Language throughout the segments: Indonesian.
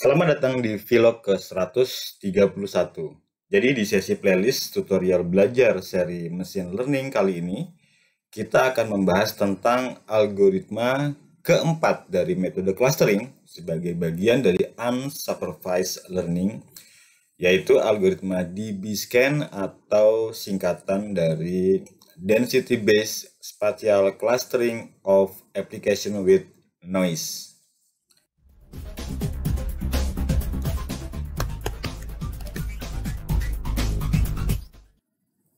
Selamat datang di vlog ke-131. Jadi di sesi playlist tutorial belajar seri machine learning kali ini, kita akan membahas tentang algoritma keempat dari metode clustering sebagai bagian dari unsupervised learning, yaitu algoritma DB-Scan atau singkatan dari Density Based Spatial Clustering of Application with Noise.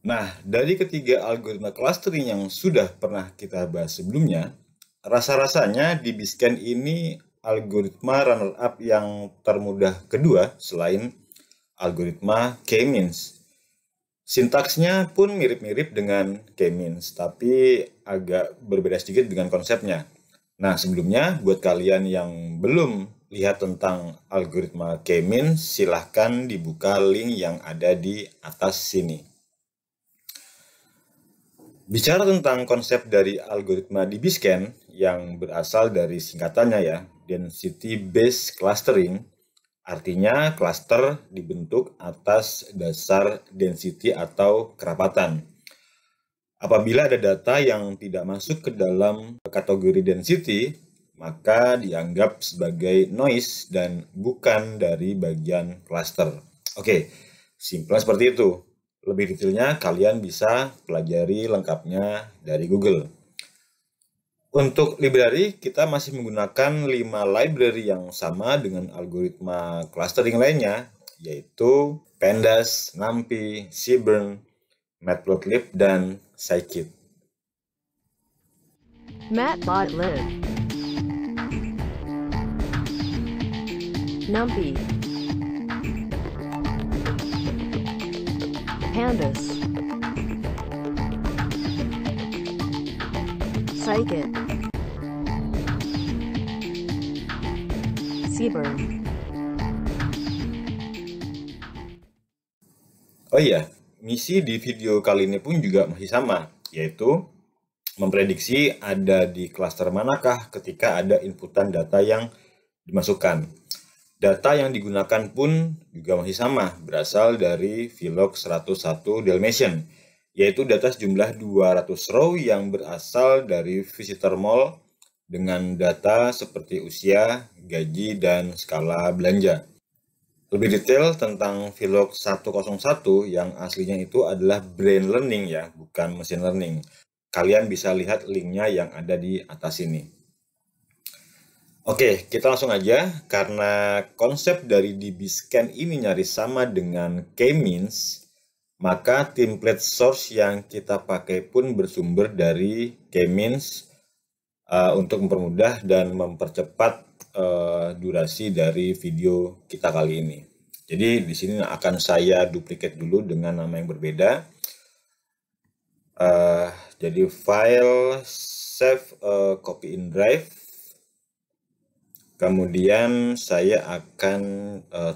Nah, dari ketiga algoritma clustering yang sudah pernah kita bahas sebelumnya, rasa-rasanya DB-Scan ini algoritma runner-up yang termudah kedua selain algoritma K-means. Sintaksnya pun mirip-mirip dengan K-means, tapi agak berbeda sedikit dengan konsepnya. Nah, sebelumnya buat kalian yang belum lihat tentang algoritma K-means, silahkan dibuka link yang ada di atas sini. Bicara tentang konsep dari algoritma DB-Scan yang berasal dari singkatannya ya, Density Based Clustering, artinya cluster dibentuk atas dasar density atau kerapatan. Apabila ada data yang tidak masuk ke dalam kategori density, maka dianggap sebagai noise dan bukan dari bagian cluster. Oke, simpelnya seperti itu. Lebih detailnya kalian bisa pelajari lengkapnya dari Google. Untuk library, kita masih menggunakan 5 library yang sama dengan algoritma clustering lainnya, yaitu Pandas, NumPy, Seaborn, Matplotlib, dan Scikit. Matplotlib, NumPy, Pandas, Scikit, Seaborn. Oh iya, misi di video kali ini pun juga masih sama, yaitu memprediksi ada di klaster manakah ketika ada inputan data yang dimasukkan. Data yang digunakan pun juga masih sama, berasal dari vlog 101 Dalmatian, yaitu data sejumlah 200 row yang berasal dari visitor mall dengan data seperti usia, gaji, dan skala belanja. Lebih detail tentang vlog 101 yang aslinya itu adalah brain learning ya, bukan machine learning. Kalian bisa lihat linknya yang ada di atas ini. Oke, kita langsung aja. Karena konsep dari DB-Scan ini nyaris sama dengan K-means, maka template source yang kita pakai pun bersumber dari K-means untuk mempermudah dan mempercepat durasi dari video kita kali ini. Jadi di sini akan saya duplicate dulu dengan nama yang berbeda. Jadi file save copy in drive. Kemudian saya akan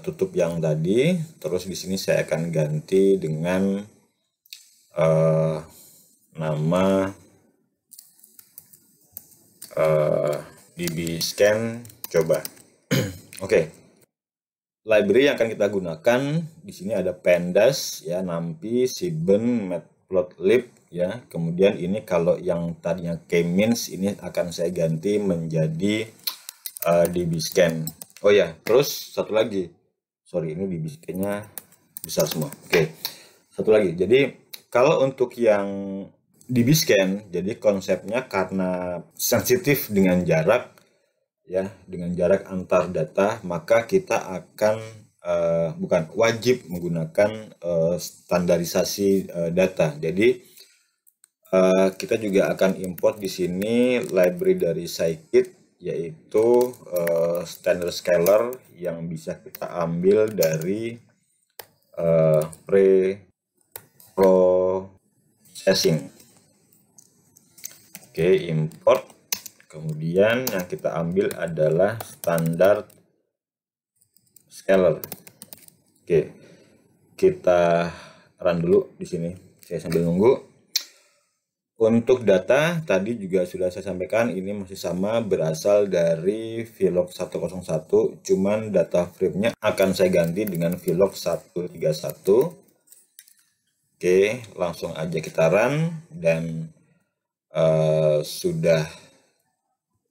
tutup yang tadi. Terus di sini saya akan ganti dengan nama DB-Scan coba. Oke. Library yang akan kita gunakan di sini ada Pandas ya, NumPy, Seaborn, Matplotlib ya. Kemudian ini kalau yang tadinya K-means ini akan saya ganti menjadi DB-Scan. Oh ya, terus satu lagi. Sorry, ini DB-Scan-nya besar semua. Oke. Satu lagi. Jadi kalau untuk yang DB-Scan, jadi konsepnya karena sensitif dengan jarak ya, dengan jarak antar data, maka kita akan bukan wajib menggunakan standarisasi data. Jadi kita juga akan import di sini library dari Scikit, yaitu standard scalar yang bisa kita ambil dari pre-processing. Oke, import. Kemudian yang kita ambil adalah standar scalar. Oke, kita run dulu di sini. Saya sambil nunggu. Untuk data tadi juga sudah saya sampaikan, ini masih sama, berasal dari vlog 101, cuman data frame-nya akan saya ganti dengan vlog 131. Oke, langsung aja kita run dan sudah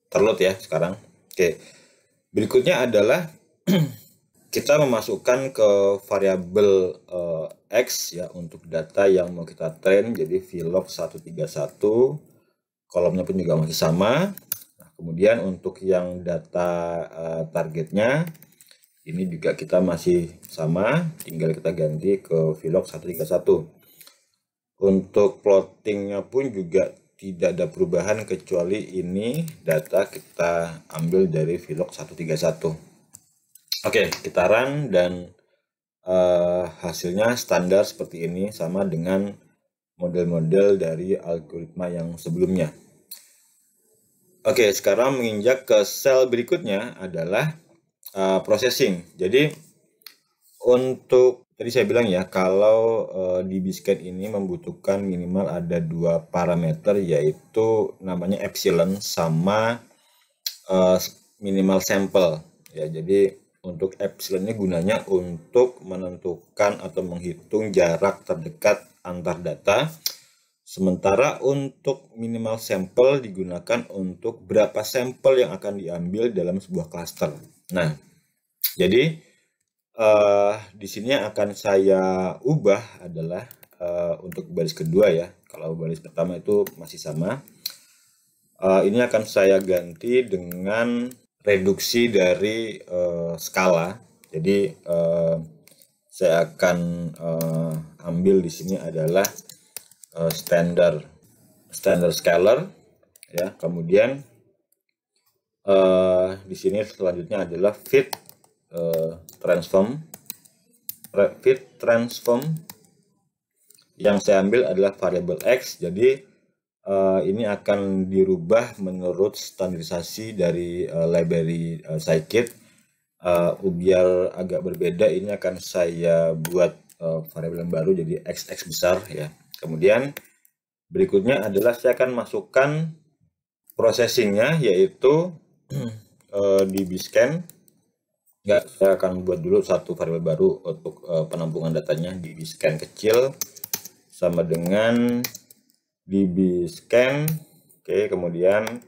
terload ya sekarang. Oke, berikutnya adalah kita memasukkan ke variabel X ya untuk data yang mau kita train. Jadi vlog 131, kolomnya pun juga masih sama. Nah, kemudian untuk yang data targetnya ini juga kita masih sama, tinggal kita ganti ke vlog 131. Untuk plottingnya pun juga tidak ada perubahan, kecuali ini data kita ambil dari vlog 131. Oke, kita run dan hasilnya standar seperti ini, sama dengan model-model dari algoritma yang sebelumnya. Oke, sekarang menginjak ke sel berikutnya adalah processing. Jadi untuk tadi saya bilang ya, kalau di Biscan ini membutuhkan minimal ada 2 parameter, yaitu namanya epsilon sama minimal sampel ya. Jadi untuk epsilon ini gunanya untuk menentukan atau menghitung jarak terdekat antar data, sementara untuk minimal sampel digunakan untuk berapa sampel yang akan diambil dalam sebuah cluster. Nah, jadi di sini yang akan saya ubah adalah untuk baris kedua ya. Kalau baris pertama itu masih sama. Ini akan saya ganti dengan reduksi dari skala. Jadi saya akan ambil di sini adalah standard scalar ya. Kemudian di sini selanjutnya adalah fit transform. Yang saya ambil adalah variabel X. Jadi ini akan dirubah menurut standarisasi dari library scikit. Biar agak berbeda, ini akan saya buat variabel yang baru jadi XX besar ya. Kemudian berikutnya adalah saya akan masukkan processingnya, yaitu di Biscan. Saya akan buat dulu satu variabel baru untuk penampungan datanya di Biscan kecil, sama dengan dbScan. Oke, kemudian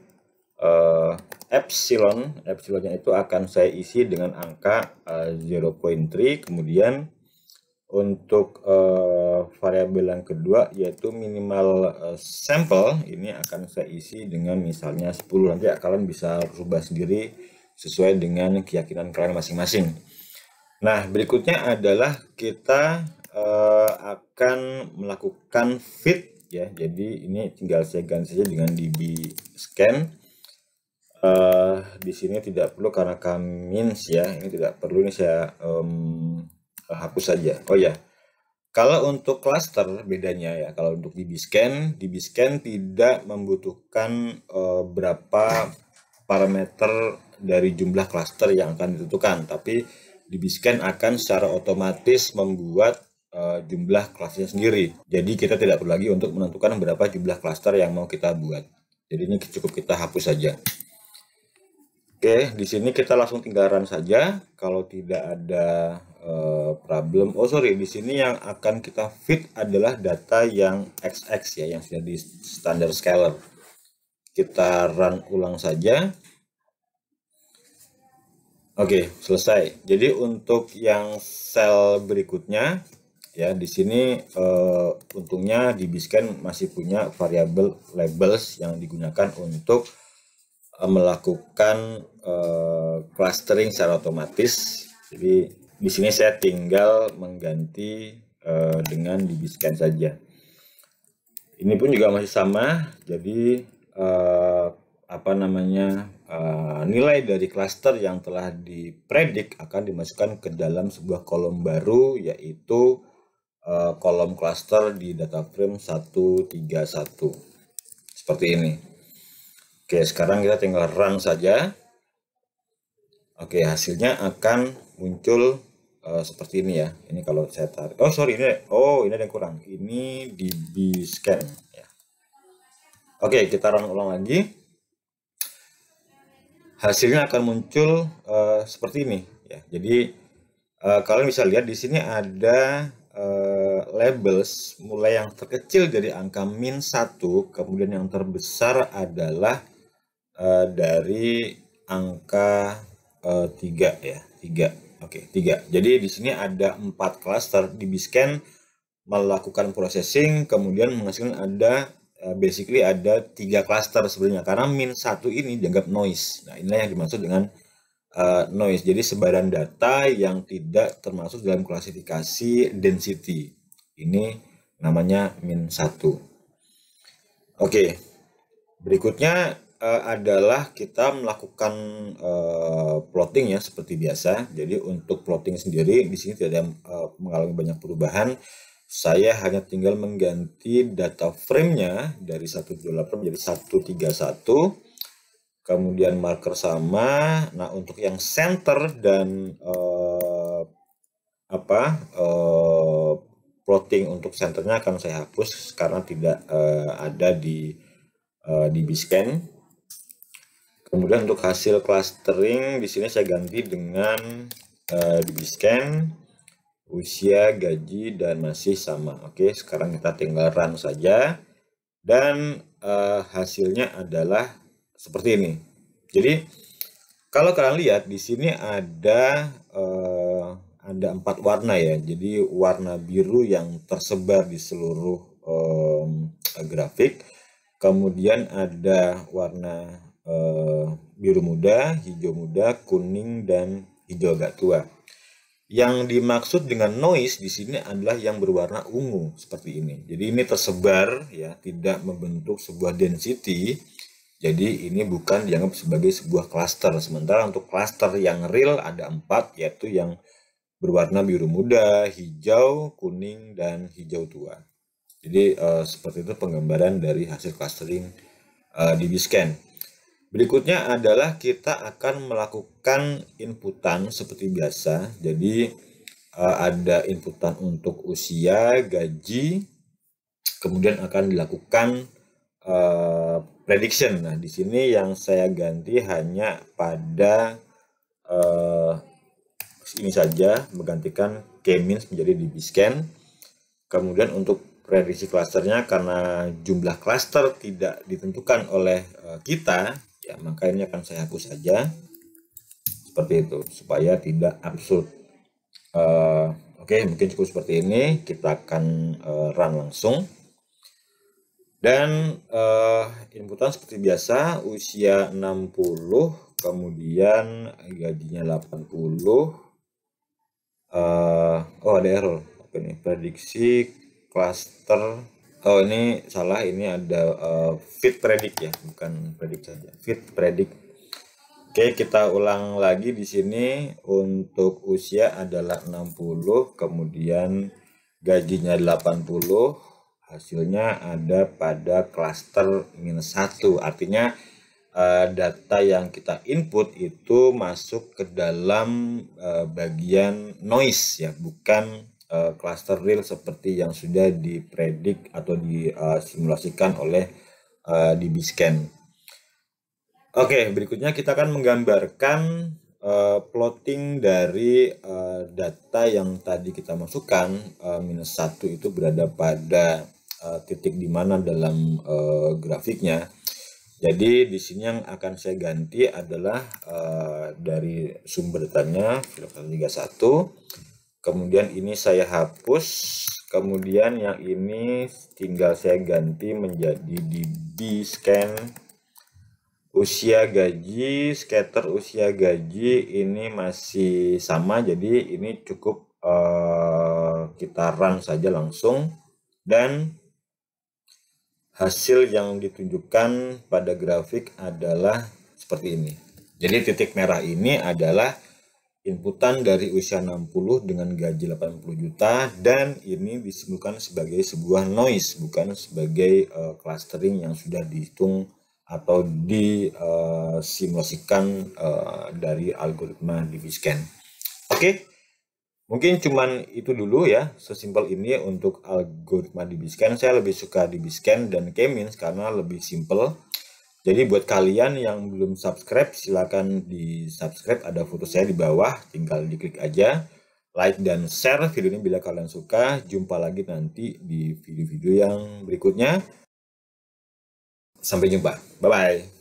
epsilonnya itu akan saya isi dengan angka 0.3. Kemudian untuk variabel yang kedua yaitu minimal sampel, ini akan saya isi dengan misalnya 10. Nanti kalian bisa rubah sendiri sesuai dengan keyakinan kalian masing-masing. Nah, berikutnya adalah kita akan melakukan fit ya. Jadi ini tinggal saya ganti saja dengan dbScan. Di sini tidak perlu karena convenience ya, ini tidak perlu, ini saya hapus saja. Oh ya, kalau untuk cluster bedanya ya, kalau untuk dbScan tidak membutuhkan berapa parameter dari jumlah cluster yang akan ditentukan, tapi dbScan akan secara otomatis membuat jumlah clusternya sendiri. Jadi kita tidak perlu lagi untuk menentukan berapa jumlah cluster yang mau kita buat. Jadi ini cukup kita hapus saja. Oke, di sini kita langsung tinggal run saja. Kalau tidak ada problem, di sini yang akan kita fit adalah data yang XX ya, yang sudah di standar scalar. Kita run ulang saja. Oke, selesai. Jadi untuk yang sel berikutnya ya, di sini untungnya di Biscan masih punya variabel labels yang digunakan untuk melakukan clustering secara otomatis. Jadi di sini saya tinggal mengganti dengan dbScan saja. Ini pun juga masih sama. Jadi nilai dari cluster yang telah dipredik akan dimasukkan ke dalam sebuah kolom baru, yaitu kolom cluster di data frame 131 seperti ini. Oke, sekarang kita tinggal run saja. Oke, hasilnya akan muncul seperti ini ya. Ini kalau saya tarik, ini ada yang kurang. Ini dbScan ya. Oke, kita run ulang lagi. Hasilnya akan muncul seperti ini ya. Jadi kalian bisa lihat di sini ada labels mulai yang terkecil dari angka -1, kemudian yang terbesar adalah dari angka 3 ya, 3. Oke, 3. Jadi di sini ada 4 cluster. Di Bscan melakukan processing, kemudian menghasilkan ada basically ada 3 cluster sebenarnya, karena -1 ini dianggap noise. Nah, inilah yang dimaksud dengan noise. Jadi sebaran data yang tidak termasuk dalam klasifikasi density. Ini namanya -1. Oke, berikutnya adalah kita melakukan plotting ya seperti biasa. Jadi untuk plotting sendiri di sini tidak mengalami banyak perubahan. Saya hanya tinggal mengganti data frame-nya dari 128 menjadi 131. Kemudian marker sama. Nah, untuk yang center dan plotting untuk centernya akan saya hapus karena tidak ada di Bscan. Kemudian untuk hasil clustering di sini saya ganti dengan di Bscan usia, gaji, dan masih sama. Oke, sekarang kita tinggal run saja dan hasilnya adalah seperti ini. Jadi kalau kalian lihat di sini ada 4 warna ya. Jadi warna biru yang tersebar di seluruh grafik. Kemudian ada warna biru muda, hijau muda, kuning, dan hijau agak tua. Yang dimaksud dengan noise di sini adalah yang berwarna ungu seperti ini. Jadi ini tersebar ya, tidak membentuk sebuah density. Jadi ini bukan dianggap sebagai sebuah cluster. Sementara untuk cluster yang real ada 4, yaitu yang berwarna biru muda, hijau, kuning, dan hijau tua. Jadi seperti itu penggambaran dari hasil clustering di Bscan. Berikutnya adalah kita akan melakukan inputan seperti biasa. Jadi ada inputan untuk usia, gaji, kemudian akan dilakukan prediction. Nah, di sini yang saya ganti hanya pada ini saja, menggantikan k-means menjadi di Bscan. Kemudian untuk prediksi klasternya, karena jumlah klaster tidak ditentukan oleh kita, ya maka ini akan saya hapus saja seperti itu supaya tidak absurd. Oke, mungkin cukup seperti ini. Kita akan run langsung. Dan inputan seperti biasa, usia 60, kemudian gajinya 80. Oh, ada error. Oke, ini prediksi cluster. Oh, ini salah, ini ada fit predict ya, bukan predict saja. Fit predict. Oke, kita ulang lagi di sini. Untuk usia adalah 60, kemudian gajinya 80. Hasilnya ada pada cluster -1. Artinya data yang kita input itu masuk ke dalam bagian noise ya, bukan cluster real seperti yang sudah dipredik atau disimulasikan oleh di Bscan. Oke, berikutnya kita akan menggambarkan plotting dari data yang tadi kita masukkan. -1 itu berada pada titik di mana dalam grafiknya. Jadi di sini yang akan saya ganti adalah dari sumber datanya Filosofi 31. Kemudian ini saya hapus. Kemudian yang ini tinggal saya ganti menjadi di Bscan usia gaji, scatter usia gaji ini masih sama. Jadi ini cukup kita run saja langsung dan hasil yang ditunjukkan pada grafik adalah seperti ini. Jadi titik merah ini adalah inputan dari usia 60 dengan gaji 80 juta dan ini disimpulkan sebagai sebuah noise, bukan sebagai clustering yang sudah dihitung atau disimulasikan dari algoritma di Bscan. Oke, Mungkin cuman itu dulu ya, sesimpel ini untuk algoritma DBScan. Saya lebih suka DBScan dan K-means karena lebih simple. Jadi buat kalian yang belum subscribe, silakan di subscribe, ada foto saya di bawah, tinggal diklik aja. Like dan share video ini bila kalian suka. Jumpa lagi nanti di video-video yang berikutnya. Sampai jumpa, bye-bye.